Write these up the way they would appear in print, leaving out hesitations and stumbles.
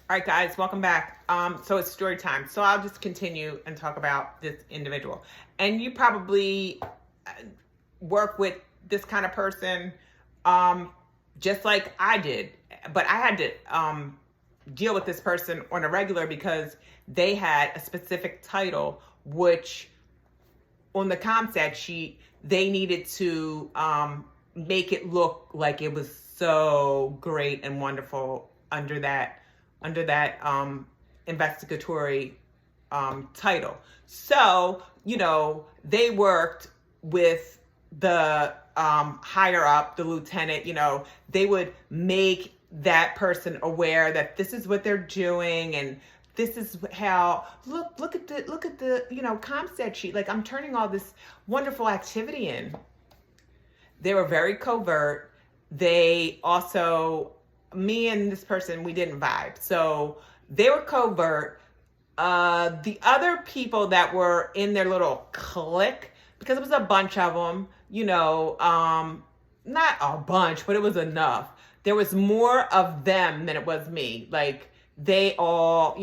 All right, guys, welcome back. So it's story time. So I'll just continue and talk about this individual. And you probably work with this kind of person, um, just like I did. But I had to deal with this person on a regular because they had a specific title, which on the ComStat sheet they needed to make it look like it was so great and wonderful under that investigatory title. So, they worked with the higher up, the lieutenant. They would make that person aware that this is what they're doing, and this is how look at the ComStat sheet. Like, I'm turning all this wonderful activity in. They were very covert. They also, me and this person, we didn't vibe. So they were covert. The other people that were in their little clique, because it was a bunch of them, not a bunch, but it was enough. There was more of them than it was me. Like, they all,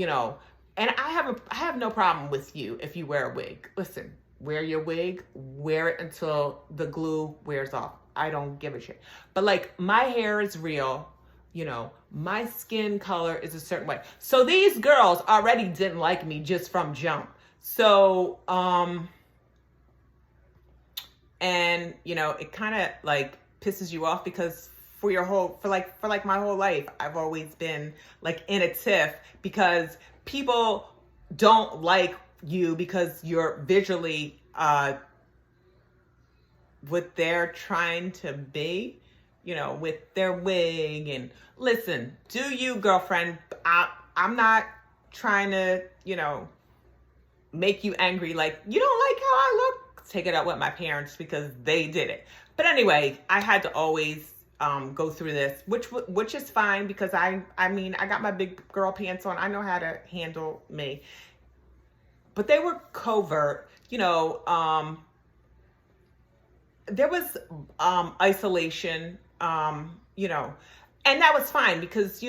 and I have no problem with you if you wear a wig. Listen, wear your wig, wear it until the glue wears off. I don't give a shit. But like, my hair is real. My skin color is a certain way. So these girls already didn't like me just from jump. So, and it kind of like pisses you off because for my whole life, I've always been like in a tiff because people don't like you because you're visually, what they're trying to be, with their wig. And listen, do you, girlfriend? I'm not trying to, make you angry. Like, you don't like how I look? Take it out with my parents because they did it. But anyway, I had to always go through this, which is fine because I got my big girl pants on. I know how to handle me. But they were covert, there was isolation, and that was fine because,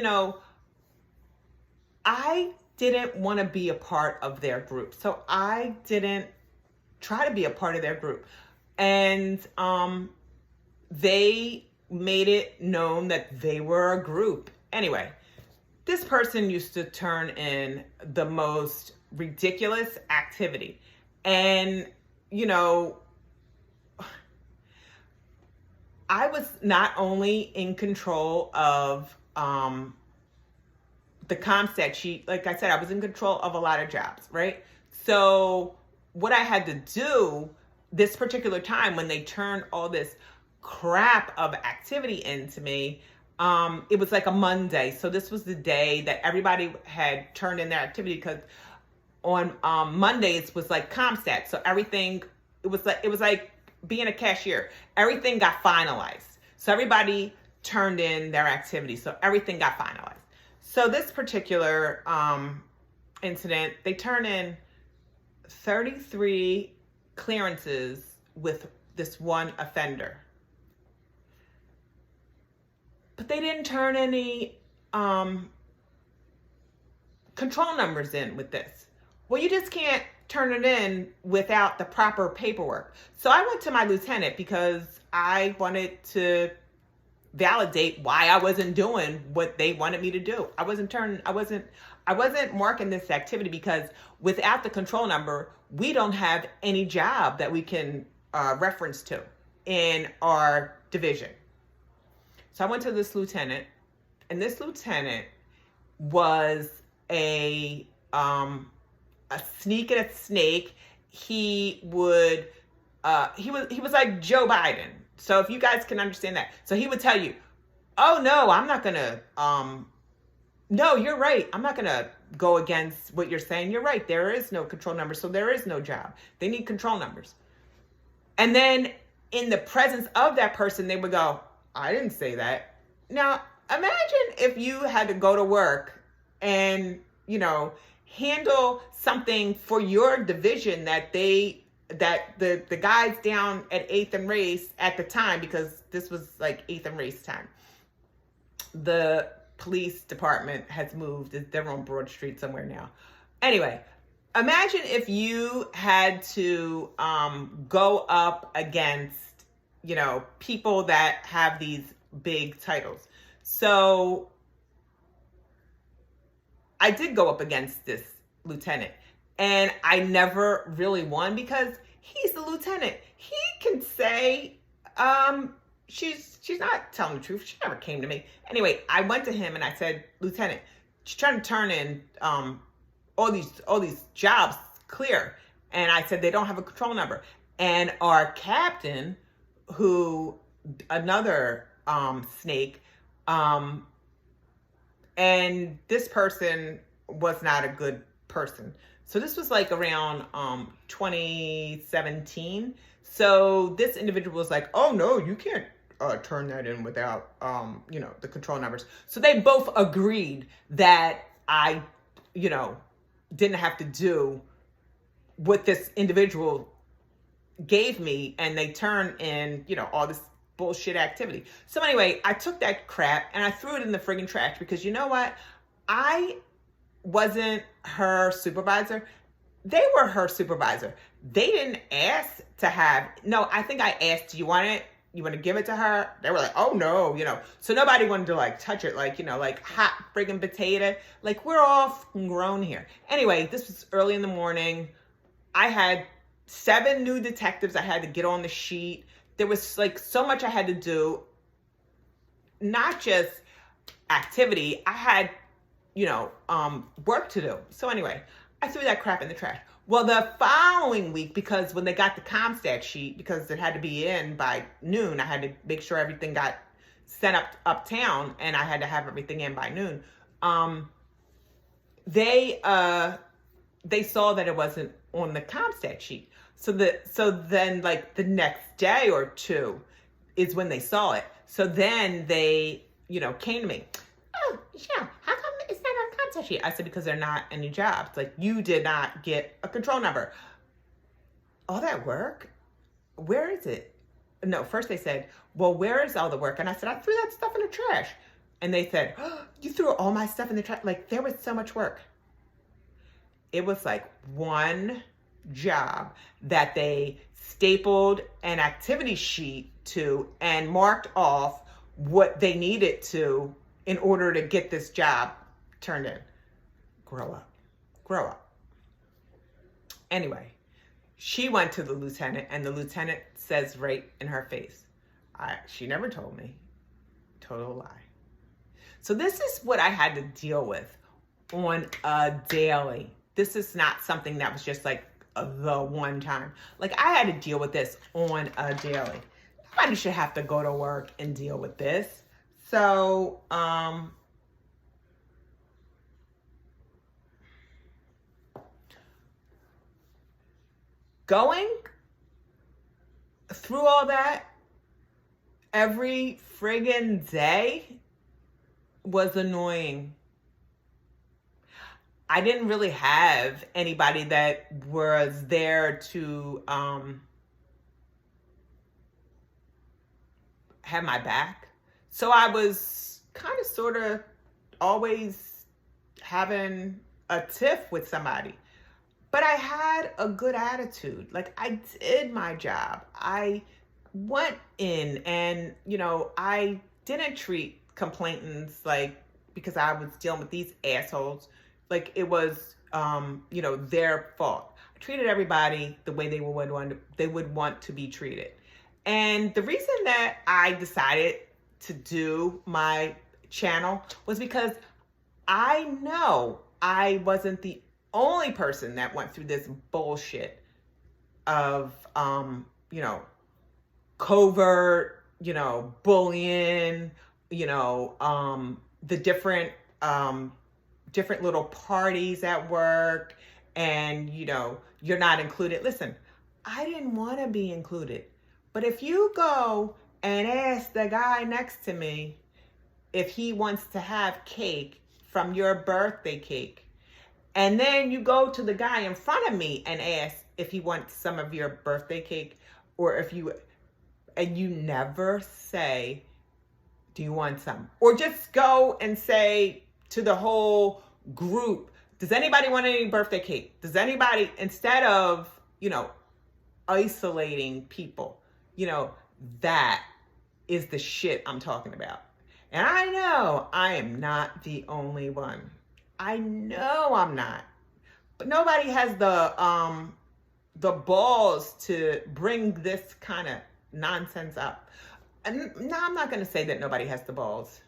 I didn't want to be a part of their group. So I didn't try to be a part of their group. And they made it known that they were a group. Anyway, this person used to turn in the most ridiculous activity. And, I was not only in control of the ComStat sheet. Like I said, I was in control of a lot of jobs, right? So what I had to do this particular time when they turned all this crap of activity into me, it was like a Monday. So this was the day that everybody had turned in their activity because on Mondays was like ComStat. So everything, it was like being a cashier. Everything got finalized. So everybody turned in their activity. So everything got finalized. So this particular incident, they turned in 33 clearances with this one offender. But they didn't turn any control numbers in with this. Well, you just can't turn it in without the proper paperwork. So I went to my lieutenant because I wanted to validate why I wasn't doing what they wanted me to do. I wasn't marking this activity because without the control number, we don't have any job that we can reference to in our division. So I went to this lieutenant, and this lieutenant was a sneak and a snake. He was like Joe Biden. So if you guys can understand that. So he would tell you, oh no, I'm not gonna, no, you're right. I'm not gonna go against what you're saying. You're right. There is no control number. So there is no job. They need control numbers. And then in the presence of that person, they would go, I didn't say that. Now, imagine if you had to go to work and, handle something for your division that the guys down at 8th and Race at the time, because this was like 8th and Race time, the police department has moved. They're on Broad Street somewhere now. Anyway, imagine if you had to go up against, people that have these big titles. So I did go up against this lieutenant, and I never really won because he's the lieutenant. He can say, she's not telling the truth. She never came to me. Anyway, I went to him and I said, Lieutenant, she's trying to turn in all these jobs clear. And I said, they don't have a control number. And our captain, another snake, and this person was not a good person. So this was like around 2017. So this individual was like, oh no, you can't turn that in without, the control numbers. So they both agreed that I, didn't have to do what this individual gave me, and they turned in, all this bullshit activity. So anyway, I took that crap and I threw it in the friggin' trash because you know what? I wasn't her supervisor. They were her supervisor. They didn't ask to have, no, I think I asked, do you want it? You want to give it to her? They were like, oh no, So nobody wanted to like touch it like, like hot friggin' potato. Like we're all grown here. Anyway, this was early in the morning. I had 7 new detectives I had to get on the sheet. There was like so much I had to do. Not just activity. I had, work to do. So anyway, I threw that crap in the trash. Well, the following week, because when they got the ComStat sheet, because it had to be in by noon, I had to make sure everything got sent uptown, and I had to have everything in by noon. They saw that it wasn't on the ComStat sheet. So then like the next day or two is when they saw it. So then they, came to me. Oh, yeah, how come it's not on the ComStat sheet? I said, because there are not any jobs. Like you did not get a control number. All that work? Where is it? No, first they said, well, where is all the work? And I said, I threw that stuff in the trash. And they said, oh, you threw all my stuff in the trash? Like there was so much work. It was like one job that they stapled an activity sheet to and marked off what they needed to in order to get this job turned in. Grow up. Anyway, she went to the lieutenant, and the lieutenant says right in her face, she never told me. Total lie. So this is what I had to deal with on a daily. This is not something that was just like the one time. Like I had to deal with this on a daily. Nobody should have to go to work and deal with this. So, going through all that every friggin' day was annoying. I didn't really have anybody that was there to have my back. So I was kind of sort of always having a tiff with somebody. But I had a good attitude. Like I did my job. I went in and, I didn't treat complainants like because I was dealing with these assholes. Like it was, their fault. I treated everybody the way they would want to be treated. And the reason that I decided to do my channel was because I know I wasn't the only person that went through this bullshit of, covert, bullying, the different little parties at work, and, you're not included. Listen, I didn't want to be included. But if you go and ask the guy next to me if he wants to have cake from your birthday cake, and then you go to the guy in front of me and ask if he wants some of your birthday cake, and you never say Do you want some? Or just go and say to the whole group, does anybody want any birthday cake? Does anybody, instead of, isolating people, that is the shit I'm talking about. And I know I am not the only one. I know I'm not. But nobody has the balls to bring this kind of nonsense up. And no, I'm not going to say that nobody has the balls.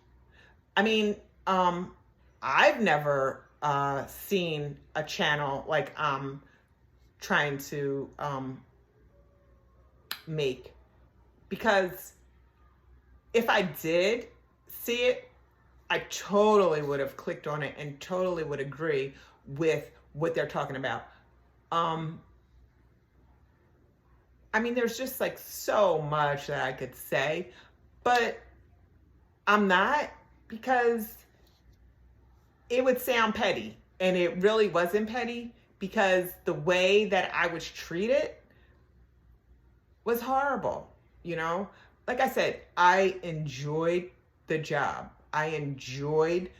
I mean, I've never seen a channel like I'm trying to make, because if I did see it, I totally would have clicked on it and totally would agree with what they're talking about. I mean, there's just like so much that I could say, but I'm not, because it would sound petty, and it really wasn't petty, because the way that I was treated was horrible. Like I said, I enjoyed the job. I enjoyed,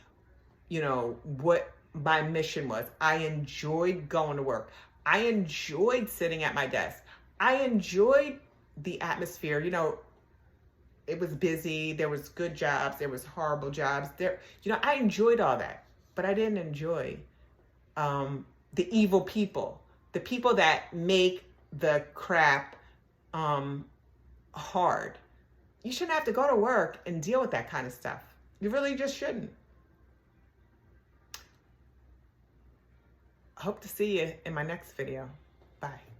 what my mission was. I enjoyed going to work. I enjoyed sitting at my desk. I enjoyed the atmosphere. It was busy. There was good jobs. There was horrible jobs. I enjoyed all that, but I didn't enjoy the evil people, the people that make the crap hard. You shouldn't have to go to work and deal with that kind of stuff. You really just shouldn't. I hope to see you in my next video. Bye.